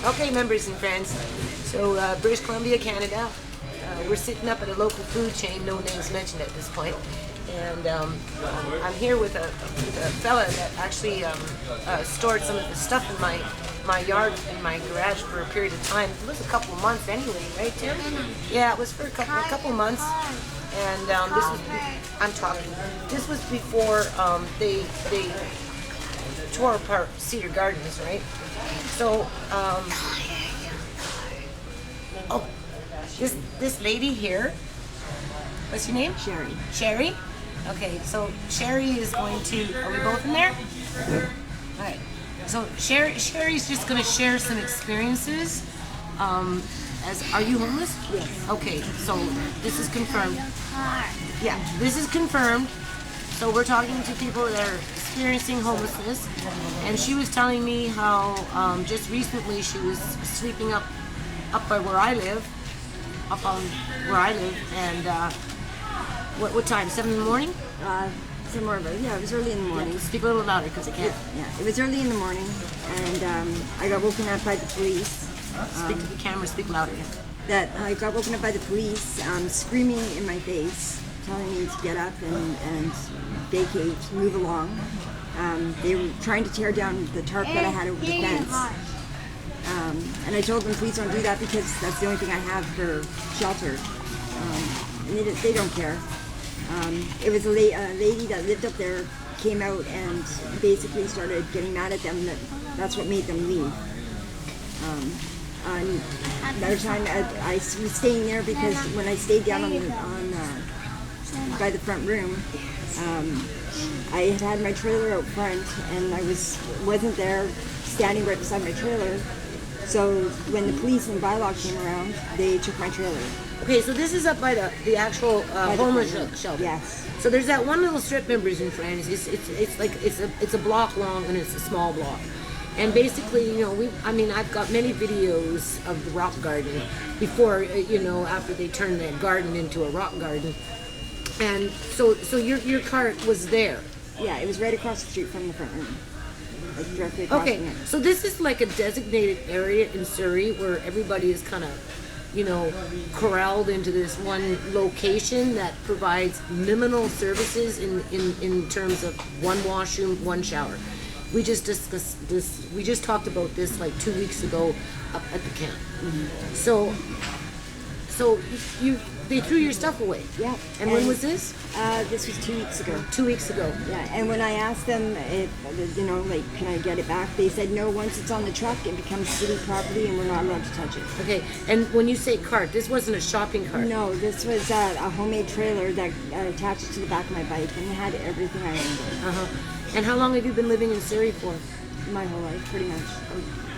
Okay, members and friends. So, British Columbia, Canada. We're sitting up at a local food chain, no names mentioned at this point. And I'm here with a fella that actually stored some of the stuff in my yard, in my garage for a period of time. It was a couple of months anyway, right, Tim? Yeah, it was for a couple of months. And this was, I'm talking, this was before they tore apart Cedar Gardens, right? So, oh, this lady here, what's your name? Sherry. Sherry? Okay, so Sherry is going to, are we both in there? All right. So Sherry's just going to share some experiences. Are you homeless? Yes. Okay, so this is confirmed. Yeah, this is confirmed. So we're talking to people that are experiencing homelessness, and she was telling me how just recently she was sleeping up by where I live, and what time? 7 in the morning? Somewhere, but yeah, it was early in the morning. Yeah, speak a little louder because I can't. Yeah, it was early in the morning, and I got woken up by the police. Speak to the camera. Speak louder. That I got woken up by the police, screaming in my face, telling me to get up and vacate, move along. They were trying to tear down the tarp that I had over the fence. And I told them, please don't do that because that's the only thing I have for shelter. And they don't care. It was a lady that lived up there came out and basically started getting mad at them. That's what made them leave. Another time I was staying there because when I stayed down by the front room, I had my trailer out front and I wasn't there standing right beside my trailer. So when the police and bylaw came around, they took my trailer. Okay, so this is up by the actual homeless shelter. Yes. So there's that one little strip, members and friends. It's a block long and it's a small block. And basically, I've got many videos of the rock garden before, after they turned that garden into a rock garden. And so your car was there. Yeah, it was right across the street from the front room. Like directly across from it. So this is like a designated area in Surrey where everybody is kind of, corralled into this one location that provides minimal services in terms of one washroom, one shower. We just discussed this. We just talked about this like 2 weeks ago up at the camp. Mm-hmm. So they threw your stuff away. Yeah. And when was this? This was 2 weeks ago. 2 weeks ago. Yeah. And when I asked them if can I get it back, they said no. Once it's on the truck, it becomes city property, and we're not allowed to touch it. Okay. And when you say cart, this wasn't a shopping cart. No, this was a homemade trailer that attached to the back of my bike, and it had everything I owned. And how long have you been living in Surrey for? My whole life, pretty much.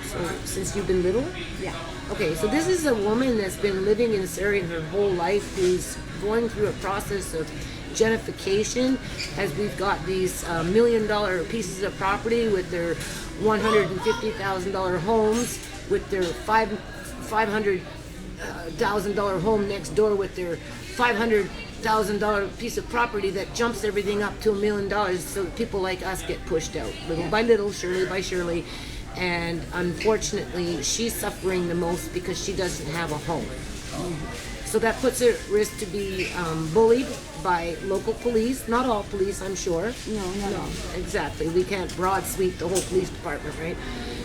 So since you've been little? Yeah. Okay, so this is a woman that's been living in Surrey her whole life who's going through a process of gentrification as we've got these $1 million pieces of property with their $150,000 homes, with their $500,000 home next door with their $500,000 piece of property that jumps everything up to $1 million, so people like us get pushed out little by little, surely by surely. And unfortunately, she's suffering the most because she doesn't have a home. So that puts her at risk to be bullied by local police. Not all police, I'm sure. No. Exactly. We can't broad sweep the whole police department, right?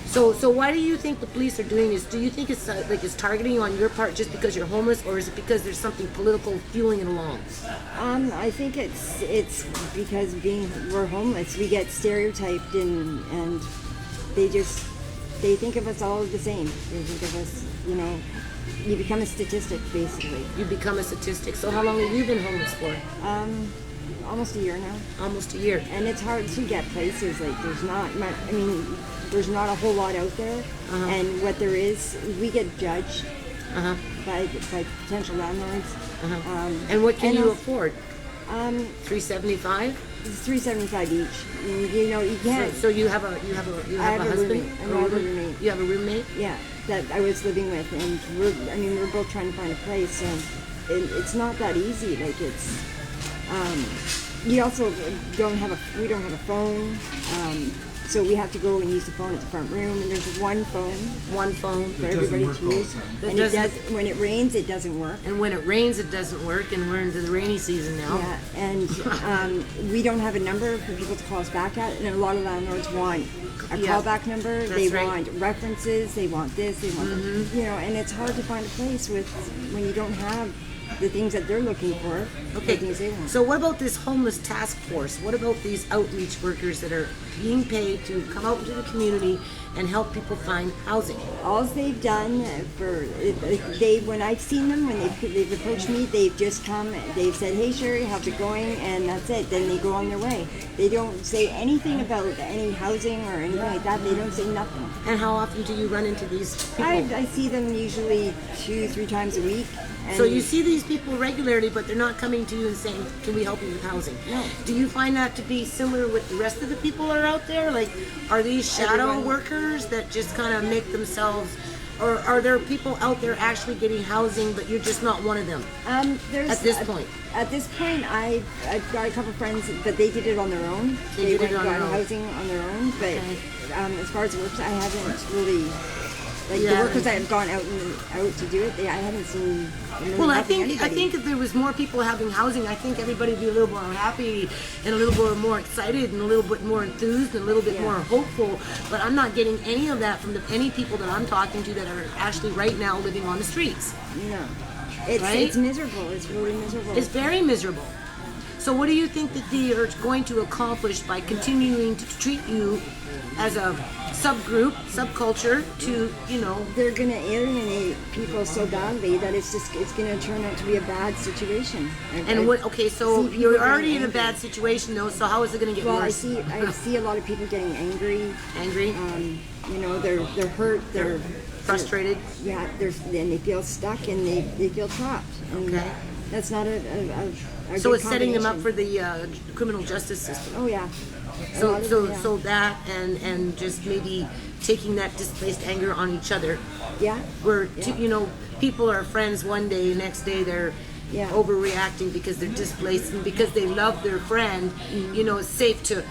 So why do you think the police are doing this? Do you think it's it's targeting on your part just because you're homeless, or is it because there's something political fueling it along? I think it's because we're homeless, we get stereotyped and they think of us all the same. They think of us, you become a statistic, basically. You become a statistic. So how long have you been homeless for? Almost a year now. Almost a year. And it's hard to get places. Like, there's not a whole lot out there. And what there is, we get judged by potential landlords. And what can you afford? $375. It's $375 each. You can't. So you have a husband? I have a roommate. You have a roommate? Yeah, that I was living with, and we're both trying to find a place, and it's not that easy. Like, it's. We also we don't have a phone. So we have to go and use the phone at the front room, and there's one phone for everybody to use. And when it rains, it doesn't work. And when it rains, it doesn't work, and we're into the rainy season now. Yeah, and we don't have a number for people to call us back at, and a lot of landlords want a callback number. They want references. They want this. They want and it's hard to find a place when you don't have the things that they're looking for. Okay. The things they want. So what about this homeless task force? What about these outreach workers that are being paid to come out into the community and help people find housing? All they've done when I've seen them, when they've approached me, they've just come, they've said, "Hey Sherry, how's it going?" And that's it. Then they go on their way. They don't say anything about any housing or anything like that. They don't say nothing. And how often do you run into these people? I see them usually 2-3 times a week. And so you see these people regularly, but they're not coming to you and saying, "Can we help you with housing?" No. Do you find that to be similar with the rest of the people that are out there? Like, are these shadow workers that just kind of make themselves, or are there people out there actually getting housing, but you're just not one of them? At this point, I've got a couple friends, but they did it on their own. They went and got housing on their own. But as far as works, I haven't really. The workers that have gone out to do it, I haven't seen. Well, I think if there was more people having housing, I think everybody would be a little more happy and a little bit more excited and a little bit more enthused and a little bit more hopeful. But I'm not getting any of that from any people that I'm talking to that are actually right now living on the streets. No, it's miserable. It's really miserable. It's very miserable. So what do you think that they are going to accomplish by continuing to treat you as a subculture to, They're going to alienate people so badly that it's going to turn out to be a bad situation. So you're already in a bad situation though, so how is it going to get worse? I see a lot of people getting angry. Angry? They're hurt, they're frustrated. And they feel stuck and they feel trapped. And that's not a so it's setting them up for the criminal justice system. Oh yeah. So that and just maybe taking that displaced anger on each other. Yeah. Where people are friends one day, next day they're overreacting because they're displaced and because they love their friend. It's safe to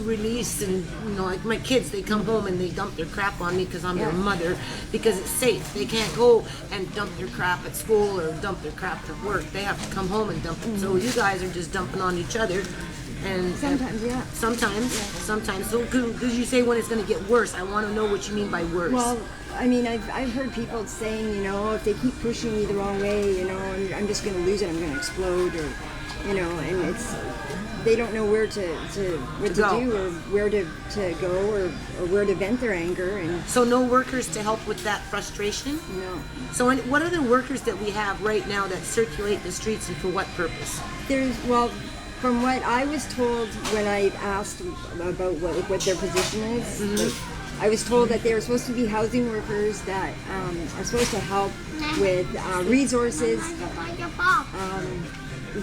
release, and like my kids, they come home and they dump their crap on me because I'm their mother, because it's safe. They can't go and dump their crap at school or dump their crap at work. They have to come home and dump it. So you guys are just dumping on each other. And sometimes. So could you say when it's going to get worse? I want to know what you mean by worse. Well, I've heard people saying, if they keep pushing me the wrong way, I'm just going to lose it. I'm going to explode, or, and they don't know where to do, or where to go, or where to vent their anger. And so no workers to help with that frustration? No. So what are the workers that we have right now that circulate the streets, and for what purpose? From what I was told when I asked about what their position is, I was told that they were supposed to be housing workers that are supposed to help with resources,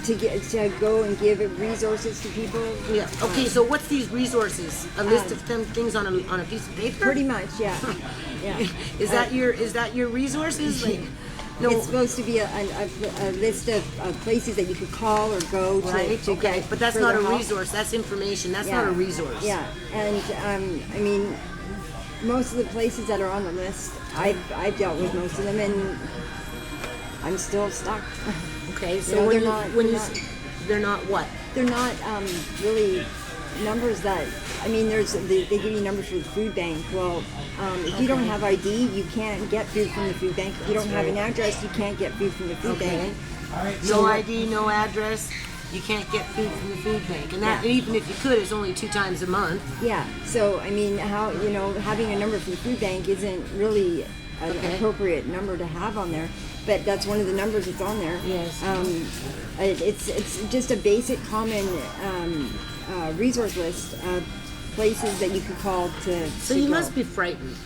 to go and give resources to people. Yeah. Okay. So what's these resources? A list of things on a piece of paper? Pretty much. Yeah. Yeah. Is that your resources? Like. No. It's supposed to be a list of places that you could call or go to get. But that's not a resource. That's information. That's not a resource. Yeah, and most of the places that are on the list, I've dealt with most of them, and I'm still stuck. Okay, so they're not what? They're not really numbers that. They give you numbers for the food bank. Well, if you don't have ID, you can't get food from the food bank. If you don't have an address, you can't get food from the food bank. No ID, no address, you can't get food from the food bank. And even if you could, it's only 2 times a month. Yeah. So how having a number from the food bank isn't really an appropriate number to have on there. But that's one of the numbers that's on there. Yes. It's just a basic common resource list of places that you could call to. So you must be frightened.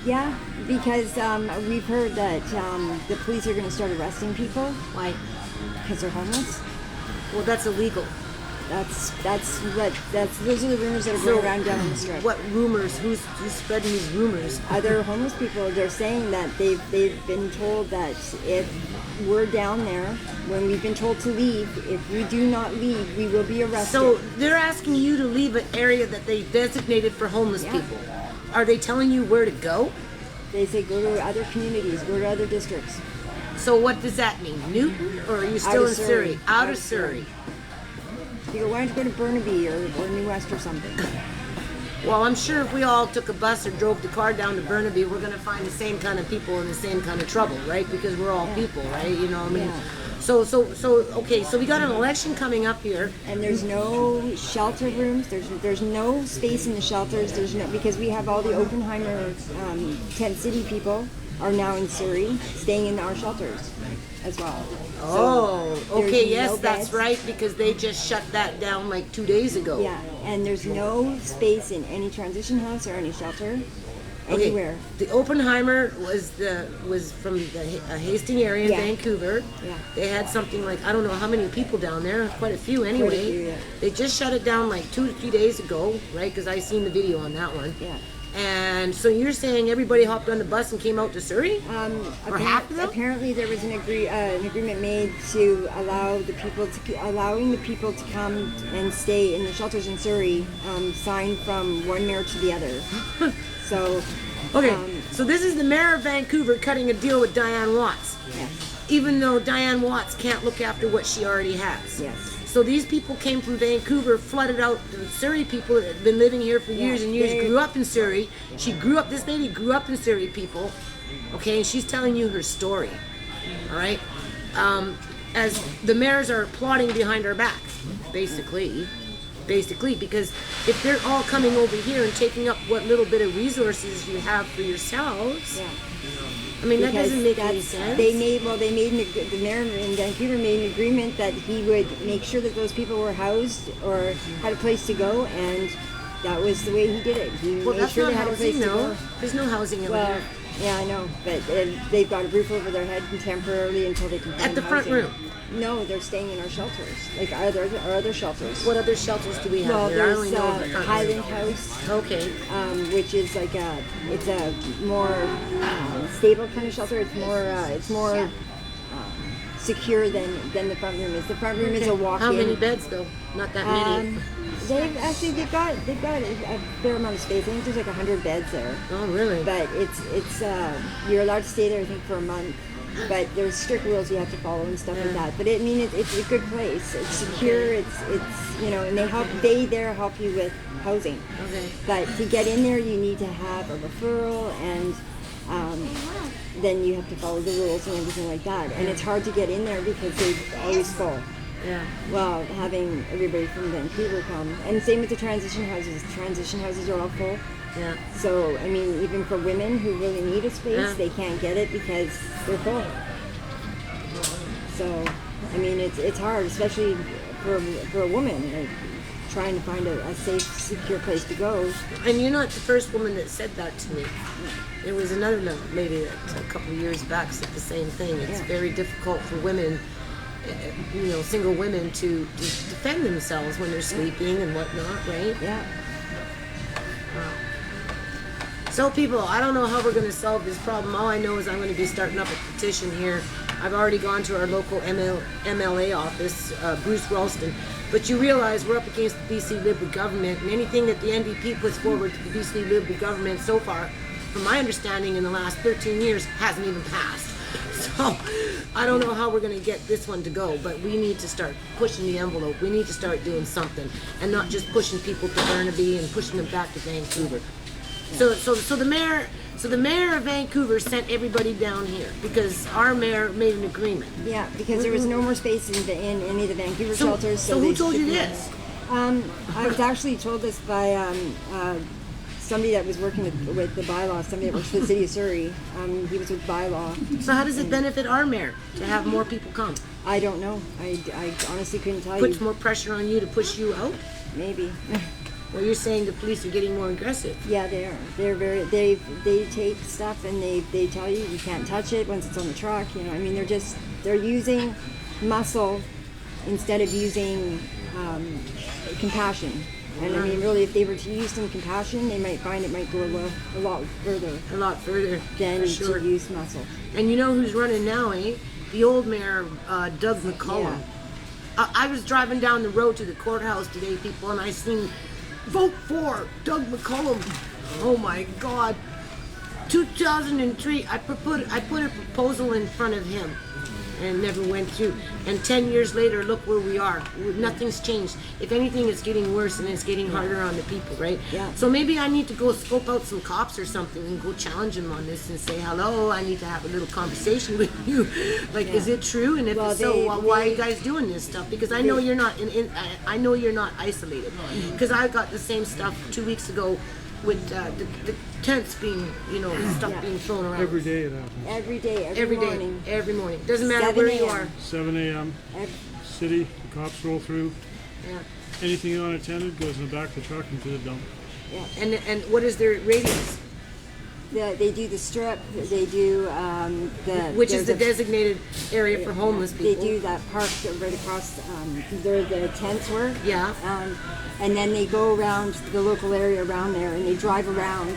Yeah, because we've heard that the police are going to start arresting people. Why? Because they're homeless. Well, that's illegal. Those are the rumors that are going around down the strip. What rumors? Who's spreading these rumors? Other homeless people. They're saying that they've been told that if we're down there. When we've been told to leave, if we do not leave, we will be arrested. So they're asking you to leave an area that they designated for homeless people. Are they telling you where to go? They say go to other communities, go to other districts. So what does that mean? Newton, or are you still in Surrey? Out of Surrey. You go, why don't you go to Burnaby or New West or something? Well, I'm sure if we all took a bus or drove the car down to Burnaby, we're going to find the same kind of people in the same kind of trouble, right? Because we're all people, right? You know, I mean, okay, so we got an election coming up here. And there's no shelter rooms. There's no space in the shelters. There's no, because we have all the Oppenheimer tent city people are now in Surrey, staying in our shelters as well. Oh, okay, yes, no that's beds. right, because they just shut that down like 2 days ago. Yeah, and there's no space in any transition house or any shelter anywhere. The Oppenheimer was from the Hastings area in Yeah. Vancouver. Yeah. They had something like, I don't know how many people down there, quite a few anyway. few, yeah. They just shut it down like 2 to 3 days ago, right? Because I seen the video on that one. Yeah. And so you're saying everybody hopped on the bus and came out to Surrey? Or half of them? Apparently, there was an agreement made to allowing the people to come and stay in the shelters in Surrey, signed from one mayor to the other. So, Okay, so this is the mayor of Vancouver cutting a deal with Diane Watts. yes, Even though Diane Watts can't look after what she already has. yes. So these people came from Vancouver, flooded out the Surrey people that had been living here for years and years, grew up in Surrey. This lady grew up in Surrey, people. Okay, and she's telling you her story. All right? As the mayors are plotting behind our back, basically, because if they're all coming over here and taking up what little bit of resources you have for yourselves, Yeah. I mean, that Because doesn't make any sense. the mayor in Vancouver made an agreement that he would make sure that those people were housed or had a place to go, and that was the way he did it. He Well, made that's sure not they had a place housing, to though. go. There's no housing over Well, here. yeah, I know, but they've got a roof over their head temporarily until they can find At the front housing. room? No, they're staying in our shelters, like our other shelters. What other shelters do we have Well, here? I there's only know the front Highland room. House, Okay. which is like it's a more stable kind of shelter. It's more secure than the front room is. The front room is a walk-in. How many beds though? Not that many. They've got a fair amount of space. I think there's like 100 beds there. Oh, really? But it's you're allowed to stay there, I think, for a month. But there's strict rules you have to follow and stuff like that. But it's a good place. It's secure. It's and they help you with housing. Okay. But to get in there, you need to have a referral, and then you have to follow the rules and everything like that. And it's hard to get in there because they're always full. Yeah. Well, having everybody from Vancouver come, and same with the transition houses. Transition houses are all full. Yeah. So, I mean, even for women who really need a space, Yeah. they can't get it because they're full. So, I mean, it's hard, especially for a woman, like, trying to find a safe, secure place to go. And you're not the first woman that said that to me. There was another lady that a couple of years back said the same thing. It's very difficult for women, single women, to defend themselves when they're sleeping and whatnot, right? Yeah. So people, I don't know how we're going to solve this problem. All I know is I'm going to be starting up a petition here. I've already gone to our local MLA office, Bruce Ralston. But you realize we're up against the BC Liberal government, and anything that the NDP puts forward to the BC Liberal government so far, from my understanding in the last 13 years, hasn't even passed. So I don't know how we're going to get this one to go, but we need to start pushing the envelope. We need to start doing something, and not just pushing people to Burnaby and pushing them back to Vancouver. So the mayor of Vancouver sent everybody down here because our mayor made an agreement. Yeah, because there was no more space in any of the Vancouver shelters. So who told you this? I was actually told this by somebody that was working with the bylaw, somebody that works for the city of Surrey. He was with bylaw. So how does it benefit our mayor to have more people come? I don't know. I honestly couldn't tell Puts you. more pressure on you to push you out? Maybe. Well, you're saying the police are getting more aggressive. Yeah, they are. They're they take stuff and they tell you can't touch it once it's on the truck. I mean, they're using muscle instead of using compassion. And I mean, really, if they were to use some compassion, they might find it might go a lot further. A lot further Than for sure. to use muscle. And you know who's running now, eh? the old mayor, Doug McCullum. Yeah. I was driving down the road to the courthouse today, people, and I seen vote for Doug McCullum. Oh my God. 2003, I put a proposal in front of him and it never went through. And 10 years later, look where we are. Nothing's changed. If anything, it's getting worse and it's getting harder on the people, right? Yeah. So maybe I need to go scope out some cops or something and go challenge them on this and say, hello, I need to have a little conversation with you. Like, is it true? And if Well, so, they- why are you guys doing this stuff? Because I know you're not I know you're not isolated. Because I got the same stuff 2 weeks ago with the tents being, stuff Yeah. being thrown around. Every day it happens. Every day, Every day, morning. every morning. Doesn't matter 7 where you a.m. are. 7 a.m. City, the cops roll through. Yeah. Anything unattended goes in the back of the truck and to the dump. And what is their radius? They do the strip. They do Which is there's the a- designated area for homeless They people. do that park right across where the tents were. Yeah. And then they go around the local area around there, and they drive around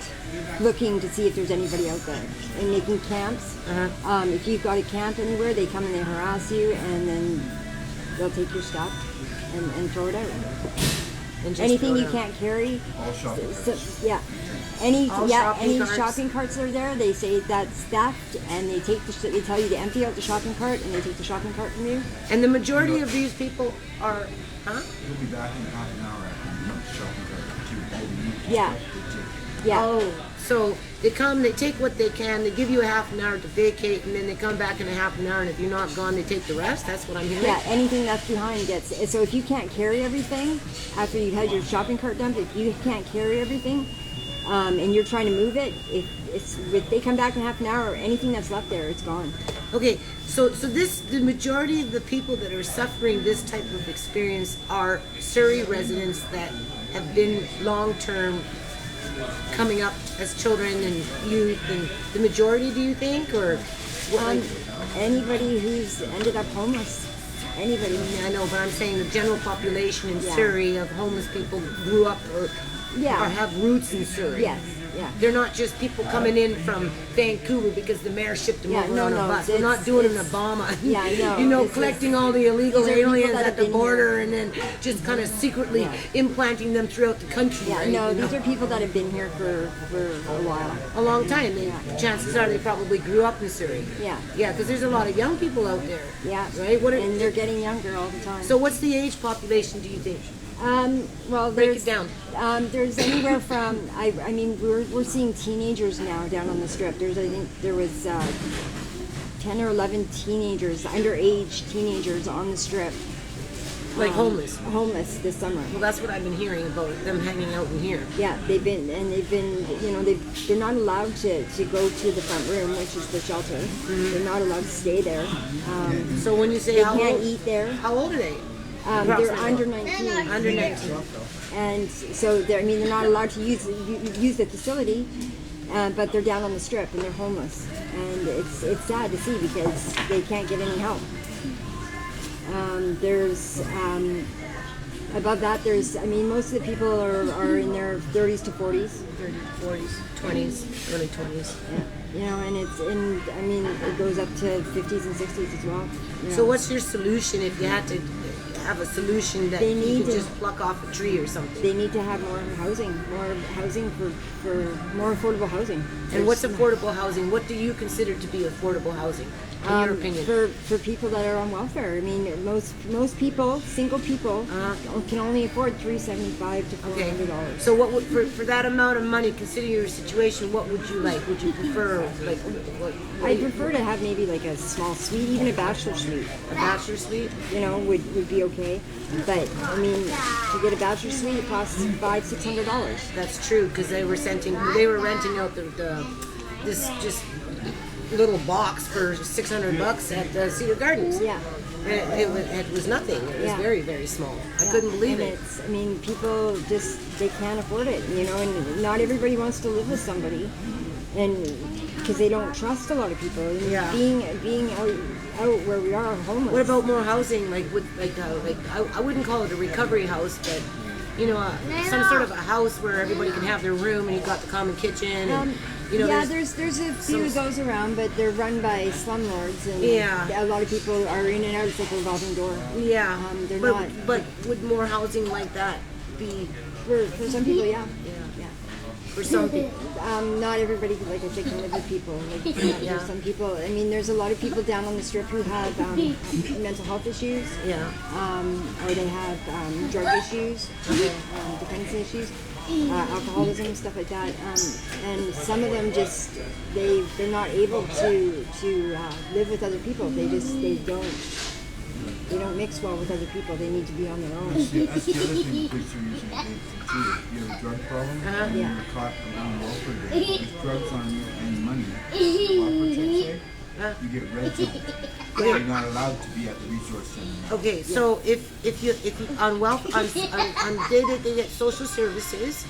looking to see if there's anybody out there and making camps. If you've got a camp anywhere, they come and they harass you, and then they'll take your stuff and throw it out. And just Anything throw it you out. can't carry. All shopping Yeah. Any All shopping any carts. shopping carts that are there, they say that's theft, and they they tell you to empty out the shopping cart, and they take the shopping cart from you. And the majority of these people are, You'll be back in half an hour after you shopping cart. Keep all the meat. Yeah. Yeah. Oh, so they come, they take what they can, they give you a half an hour to vacate, and then they come back in a half an hour, and if you're not gone, they take the rest? That's what I'm hearing? Yeah, anything left behind gets. So if you can't carry everything after you've had your shopping cart dumped, if you can't carry everything, and you're trying to move it, if they come back in half an hour, anything that's left there, it's gone. Okay, so the majority of the people that are suffering this type of experience are Surrey residents that have been long-term coming up as children and youth, and the majority, do you think, or what, Anybody who's ended up homeless, anybody. I know, but I'm saying the general population in Yeah. Surrey of homeless people grew up or have roots in Surrey. Yes, yeah. They're not just people coming in from Vancouver because the mayor shipped them Yeah, over no, on a no, bus. We're not it's- doing an it's- Obama. Yeah, I know. You know, It's collecting all the illegal these are people aliens that at have the been border here. and then just kind of secretly implanting them throughout the country. Yeah, right? no, You these know? are people that have been here for a while. A long time. Chances are they probably grew up in Surrey. Yeah. Yeah, because there's a lot of young people out there. Yeah. Right? And they're getting younger all the time. So what's the age population, do you think? Well, Break there's it down. There's anywhere from I mean we're seeing teenagers now down on the strip. I think there was 10 or 11 teenagers, underage teenagers on the strip, Like homeless. homeless this summer. Well, that's what I've been hearing about them hanging out in here. Yeah, they've been they're not allowed to go to the front room, which is the shelter. They're not allowed to stay there. So when you say They how can't old, eat there. how old are they? They're Approximately. under 19. Under 19. And so they're not allowed to use the facility, but they're down on the strip and they're homeless, and it's sad to see because they can't get any help. There's above that most of the people are in their 30s to 40s. 30s, 40s, 20s, early 20s. And it goes up to 50s and 60s as well. So what's your solution if you had to have a solution that They you need could to- just pluck off a tree or something? They need to have more housing for more affordable housing. And what's affordable housing? What do you consider to be affordable housing, in your opinion? For people that are on welfare. I mean, most people, single people, can only afford $375 to Okay. $400. So what would, for that amount of money, considering your situation, what would you like? Would you prefer I prefer to have maybe like a small suite, even a bachelor suite. a bachelor suite? Would be okay. But I mean, to get a bachelor suite, it costs $500-600. That's true, because they were renting out this just little box for $600 at Cedar Gardens. Yeah. And it was nothing. It was Yeah. very, very small. I couldn't believe And it. People they can't afford it, and not everybody wants to live with somebody, and because they don't trust a lot of people. And Yeah. Being out where we are homeless. What about more housing? I wouldn't call it a recovery house, but some sort of a house where everybody can have their room and you've got the common kitchen and You know, Yeah, there's a few of those around, but they're run by slumlords, and Yeah. a lot of people are in and out. It's like a revolving door. yeah. They're but, not. But would more housing like that be For some people, yeah. Yeah. for some people? Not everybody, like I said, can live with people. Like, there's some people. I mean, there's a lot of people down on the strip who have mental health issues. Yeah. Or they have drug issues, dependency issues, alcoholism, stuff like that. And some of them just they're not able to live with other people. They don't mix well with other people. They need to be on their own. That's the other thing police are using too. If you have a drug problem and Yeah. you're caught around welfare day with drugs on you and money, welfare check say, you get red zone. You're not allowed to be at the resource center. Okay, so if you on wealth on day that they get social services,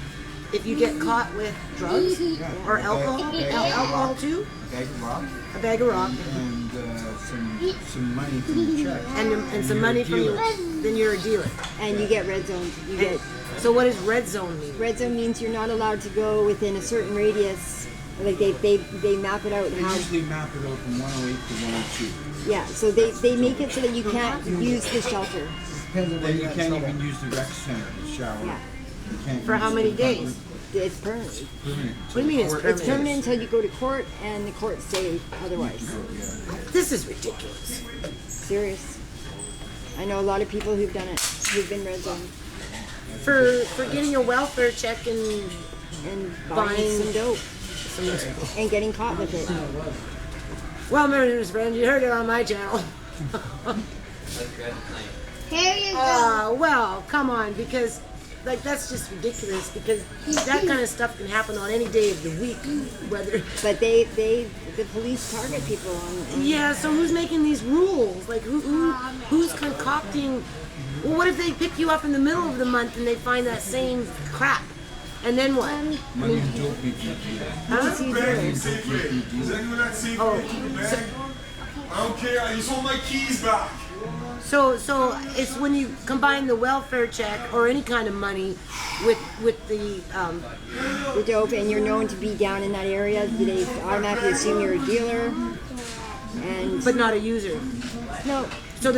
if you get caught with drugs or alcohol too, A bag of rocks a bag of rock, and some money from the check. and some money from you, then you're a dealer. And you get red zones. You get So what does red zone mean? red zone means you're not allowed to go within a certain radius. Like they map it out They how. usually map it out from 108 to 102. Yeah, so they make it so that you can't use the shelter. Then you can't even use the rec center to shower. Yeah. You can't For use how the many public- days? It's permanent. Permanent. What do you mean it's permanent? It's permanent until you go to court and the courts say otherwise. This is ridiculous. Serious. I know a lot of people who've done it, who've been red zoned For getting a welfare check and and Buying- buying some dope and getting caught with it. well, members, friends, you heard it on my channel. Here you go. Well, come on, because like that's just ridiculous. Because that kind of stuff can happen on any day of the week, whether. But the police target people on Yeah, so who's making these rules? Like who's concocting? Well, what if they pick you up in the middle of the month and they find that same crap? And then what? Money and dope make you deal. Huh? Is anyone that safe for the bag? I don't care. I just want my keys back. So it's when you combine the welfare check or any kind of money with the dope, and you're known to be down in that area, they automatically assume you're a dealer. And but not a user. no, So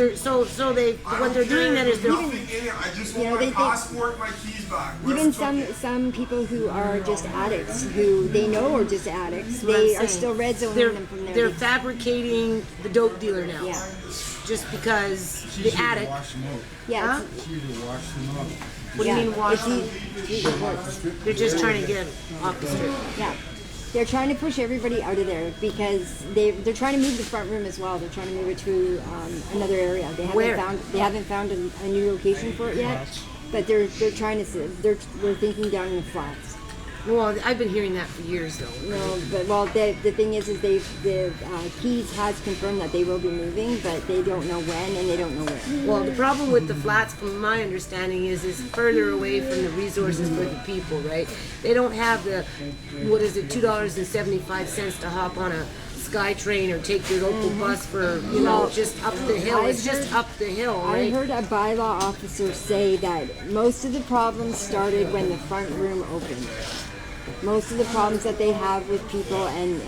they what they're doing then is they're Nothing in it. I just want they my passport, my keys back. even Rest some people who are just addicts, who they know are just addicts, what I'm they are saying. still red zoning they're them from there. they're fabricating the dope dealer now. Yeah. Just because It's the easier to addict. wash them out. Yeah, Huh? It's easier to wash them out. What do you mean wash them? it's They're just trying to get off the strip. yeah. They're trying to push everybody out of there because they're trying to move the front room as well. They're trying to move it to another area. Where? They haven't found a new location for it yet, but they're trying to they're thinking down in the flats. Well, I've been hearing that for years though. No, but well, the thing is the Keys has confirmed that they will be moving, but they don't know when and they don't know where. Well, the problem with the flats, from my understanding, is further away from the resources for the people, right? They don't have the, what is it, $2.75 to hop on a SkyTrain or take your local bus for, just up the hill. I've It's just heard- up the hill, I right? heard a bylaw officer say that most of the problems started when the front room opened. Most of the problems that they have with people and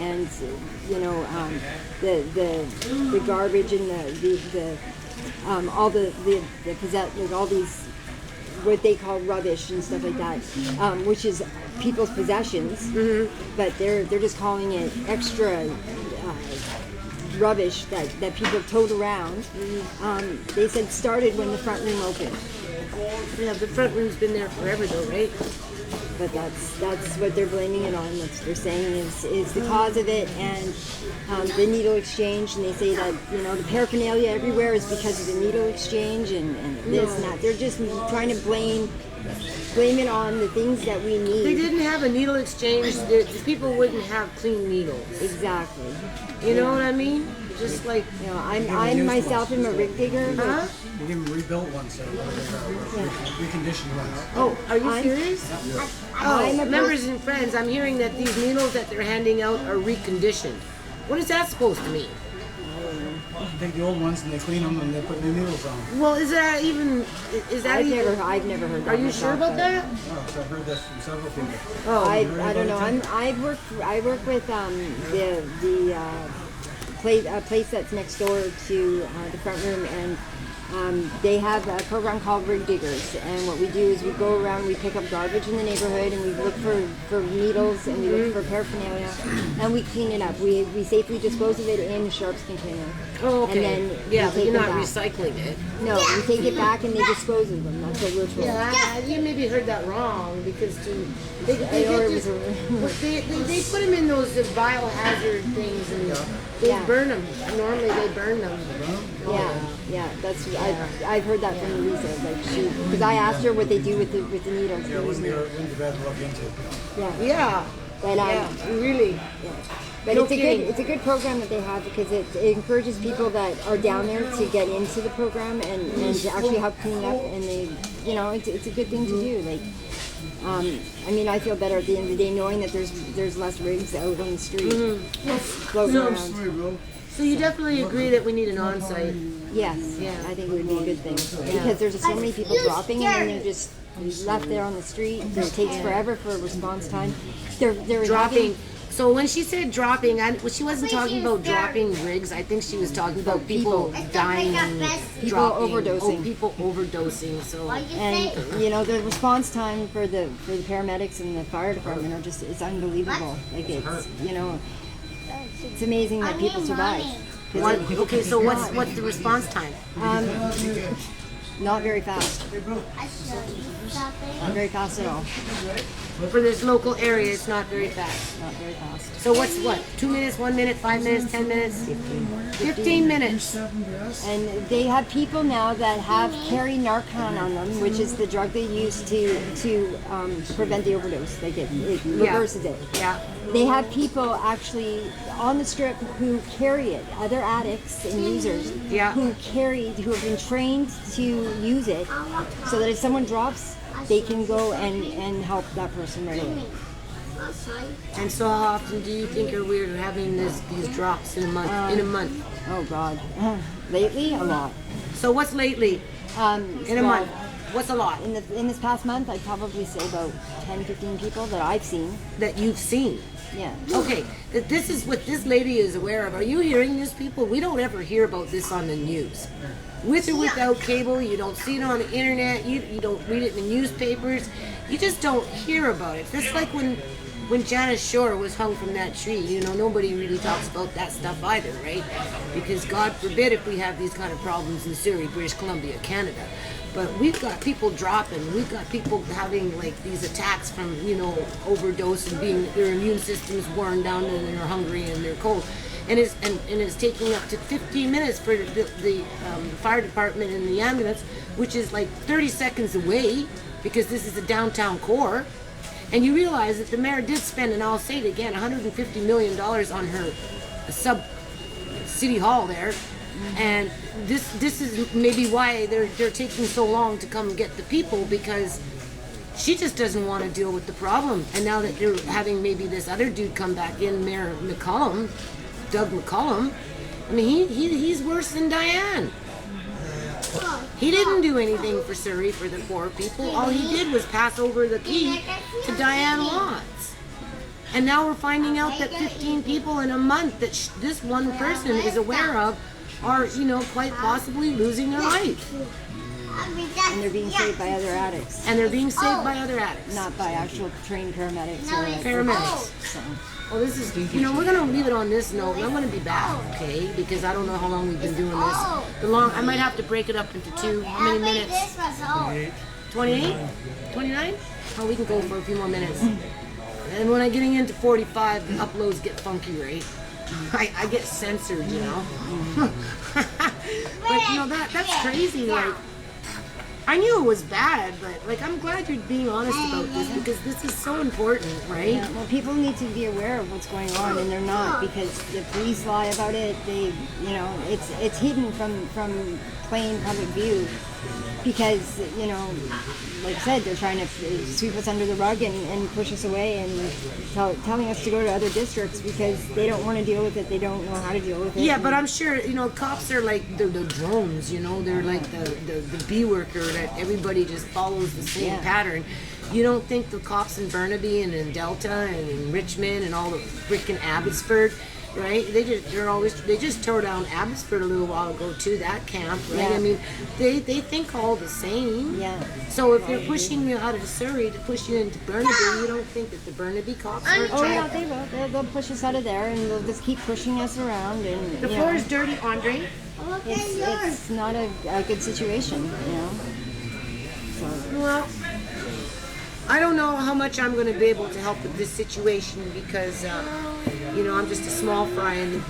the garbage and all all these what they call rubbish and stuff like that, which is people's possessions, but they're just calling it extra rubbish that people towed around. They said started when the front room opened. Yeah, the front room's been there forever though, right? But that's what they're blaming it on. That's what they're saying is the cause of it, and the needle exchange. And they say that the paraphernalia everywhere is because of the needle exchange and this and that. They're just trying to blame it on the things that we If they need. didn't have a needle exchange, the people wouldn't have clean needles. Exactly. You know what I mean? Just like, I'm myself am a rig digger. but- huh? We even rebuilt one, so reconditioned one. Oh, are you I'm- serious? I'm Oh, a members and friends, I'm hearing that these needles that they're handing out are reconditioned. What is that supposed to mean? take the old ones and they clean them and they put new needles on them. Well, is that even? Is that even? I've never heard that. Are you sure about that? Oh, so I've heard that from several people. Oh, I don't know. I work with the place that's next door to the front room, and they have a program called Rig Diggers, and what we do is we go around, we pick up garbage in the neighborhood, and we look for needles, and we look for paraphernalia, and we clean it up. We safely dispose of it in a sharps container. Oh, okay. And then Yeah, we but take you're them not back. recycling it. No, we take it back and they dispose of them. That's what we're told. Yeah, you maybe heard that wrong because they Or it just, was they put them in those biohazard things and they Yeah. burn them. Normally they burn them. Yeah. That's I've heard that from Louisa. Like because I asked her what they do with the needles. Yeah, wouldn't be bad to look into. Yeah. But Really. But No it's kidding. a good program that they have because it encourages people that are down there to get into the program and to actually help clean up, and they it's a good thing to do. Like I mean, I feel better at the end of the day knowing that there's less rigs out on the street floating around. So you definitely agree that we need an on-site. Yes, Yeah. I think it would be a good thing because there's so many people dropping and then they're just left there on the street. It takes forever for a response time. They're Dropping. So when she said dropping, she wasn't talking about dropping rigs. I think she was talking about people dying and People dropping. overdosing. Oh, people overdosing. So and the response time for the paramedics and the fire department are just it's unbelievable. Like it's amazing that people survive. okay, so what's the response time? Not very fast. Not very fast at all. For this local area, it's not very fast. Not very fast. So what's 2 minutes, 1 minute, 5 minutes, 10 minutes? 15 minutes. And they have people now that have carry Narcan on them, which is the drug they use to prevent the overdose. Like it reverses it. Yeah. They have people actually on the strip who carry it, other addicts and users who have been trained to use it so that if someone drops, they can go and help that person right away. And so how often do you think we're having these drops in a month? Oh God. Lately, a lot. So what's lately? In a month? What's a lot? In this past month, I'd probably say about 10, 15 people that I've seen. That you've seen? Yeah. Okay, this is what this lady is aware of. Are you hearing this, people? We don't ever hear about this on the news. With or without cable, you don't see it on the internet, you don't read it in the newspapers, you just don't hear about it. Just like when Janice Shore was hung from that tree, nobody really talks about that stuff either, right? Because God forbid if we have these kind of problems in Surrey, British Columbia, Canada. But we've got people dropping, we've got people having like these attacks from, overdose and being their immune system's worn down and they're hungry and they're cold. And it's taking up to 15 minutes for the fire department and the ambulance, which is like 30 seconds away because this is a downtown core. And you realize that the mayor did spend, and I'll say it again, $150 million on her sub-city hall there. And this is maybe why they're taking so long to come get the people, because she just doesn't want to deal with the problem. And now that they're having maybe this other dude come back in, Mayor McCollum, Doug McCollum, I mean, he's worse than Diane. He didn't do anything for Surrey, for the poor people. All he did was pass over the key to Diane Watts. And now we're finding out that 15 people in a month that this one person is aware of are, quite possibly losing their life. And they're being saved by other addicts. And they're being saved by other addicts. Not by actual trained paramedics or paramedics. So. Well, this is, we're going to leave it on this note. I'm going to be back, okay? Because I don't know how long we've been doing this. I might have to break it up into two. How many minutes? 28? 29? Oh, we can go for a few more minutes. And when I'm getting into 45, the uploads get funky, right? I get censored, But, that's crazy. Like, I knew it was bad, but I'm glad you're being honest about this because this is so important, right? Yeah, well, people need to be aware of what's going on, and they're not because the police lie about it. They, it's hidden from plain public view. because, you know, like I said, they're trying to sweep us under the rug and push us away and telling us to go to other districts because they don't want to deal with it. They don't know how to deal with it. Yeah, but I'm sure, you know, cops are like the drones, you know, they're like the bee worker that everybody just follows the same pattern. You don't think the cops in Burnaby and in Delta and in Richmond and all the freaking Abbotsford, right? They just tore down Abbotsford a little while ago too, that camp, right? Yeah. I mean, they think all the same. Yeah. So if they're pushing you out of Surrey to push you into Burnaby, you don't think that the Burnaby cops are Oh yeah, they will. They'll push us out of there, and they'll just keep pushing us around. And The floor is dirty, Andre. it's not a good situation, you know. Well, I don't know how much I'm going to be able to help with this situation because, you know, I'm just a small fry in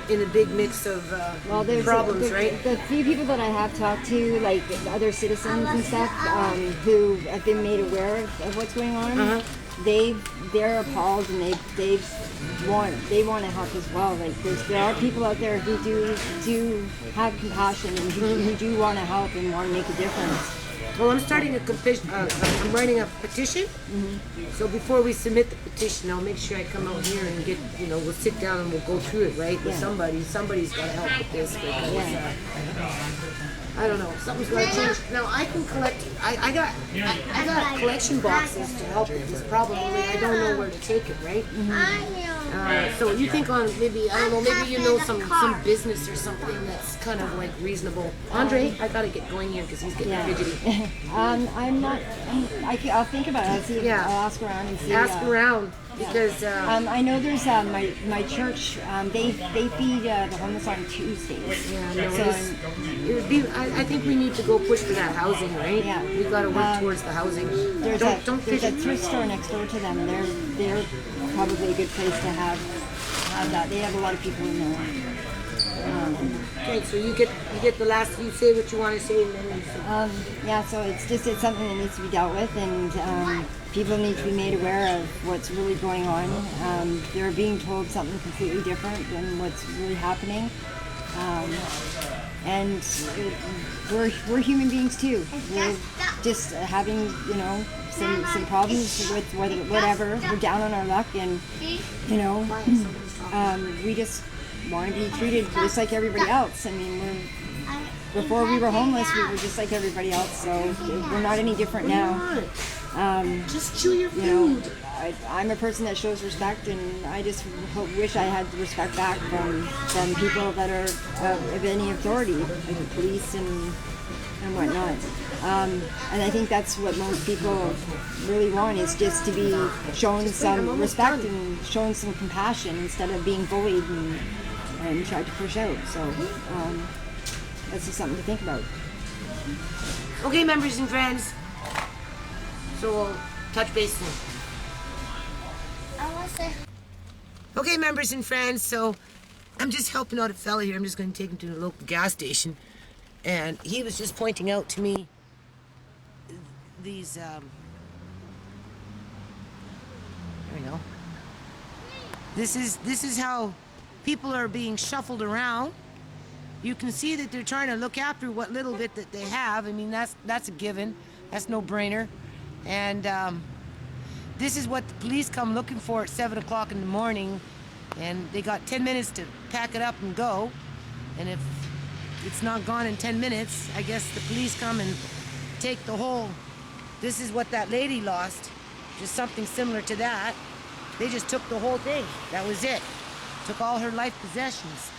a big mix of There's problems, right? The few people that I have talked to, like other citizens and stuff, who have been made aware of what's going on, they're appalled and they want to help as well. Like there are people out there who do have compassion and who do want to help and want to make a difference. Well, I'm starting I'm writing a petition. So before we submit the petition, I'll make sure I come out here and get, you know, we'll sit down and we'll go through it, right? With somebody. Somebody's got to help with this because, I don't know, something's got to change. Now, I can collect, I got collection boxes to help with this problem, only I don't know where to take it, right? So you think on maybe, I don't know, maybe you know some business or something that's kind of like reasonable. Andre, I gotta get going here because he's getting fidgety. I'm not, I'll think about it. I'll see. Yeah. I'll ask around and see. Ask around because I know there's my church. They feed the homeless on Tuesdays. it would be. I think we need to go push for that housing, right? Yeah. We got to work towards the housing. There's Don't a fidget. thrift store next door to them. They're probably a good place to have that. They have a lot of people in there. Okay, so you get the last. You say what you want to say, and then you say. So it's something that needs to be dealt with, and people need to be made aware of what's really going on. They're being told something completely different than what's really happening. And we're human beings too. We're just having, you know, some problems with whatever. We're down on our luck, and you know, we just want to be treated just like everybody else. I mean, before we were homeless, we were just like everybody else. So we're not any different now. Just chew your food. You know, I'm a person that shows respect, and I just wish I had the respect back from people that are of any authority, like the police and whatnot. And I think that's what most people really want, is just to be shown some respect and shown some compassion instead of being bullied and tried to push out. So that's just something to think about. Okay, members and friends. So we'll touch base soon. Okay, members and friends, so I'm just helping out a fella here. I'm just going to take him to the local gas station. And he was just pointing out to me these, there we go. This is how people are being shuffled around. You can see that they're trying to look after what little bit that they have. I mean, that's a given. That's no brainer. And this is what the police come looking for at 7 o'clock in the morning, and they got 10 minutes to pack it up and go. And if it's not gone in 10 minutes, I guess the police come and take the whole. This is what that lady lost, just something similar to that. They just took the whole thing. That was it. Took all her life possessions,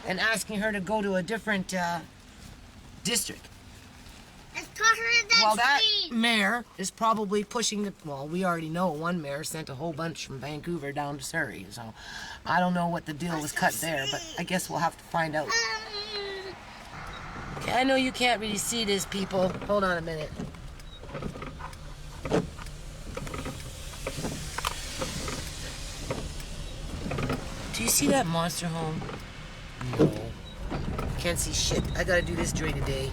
and asking her to go to a different district. Well, that mayor is probably pushing the. Well, we already know one mayor sent a whole bunch from Vancouver down to Surrey, so I don't know what the deal was cut there, but I guess we'll have to find out. Okay, I know you can't really see this, people. Hold on a minute. Do you see that monster home? No. Can't see shit. I gotta do this during the day.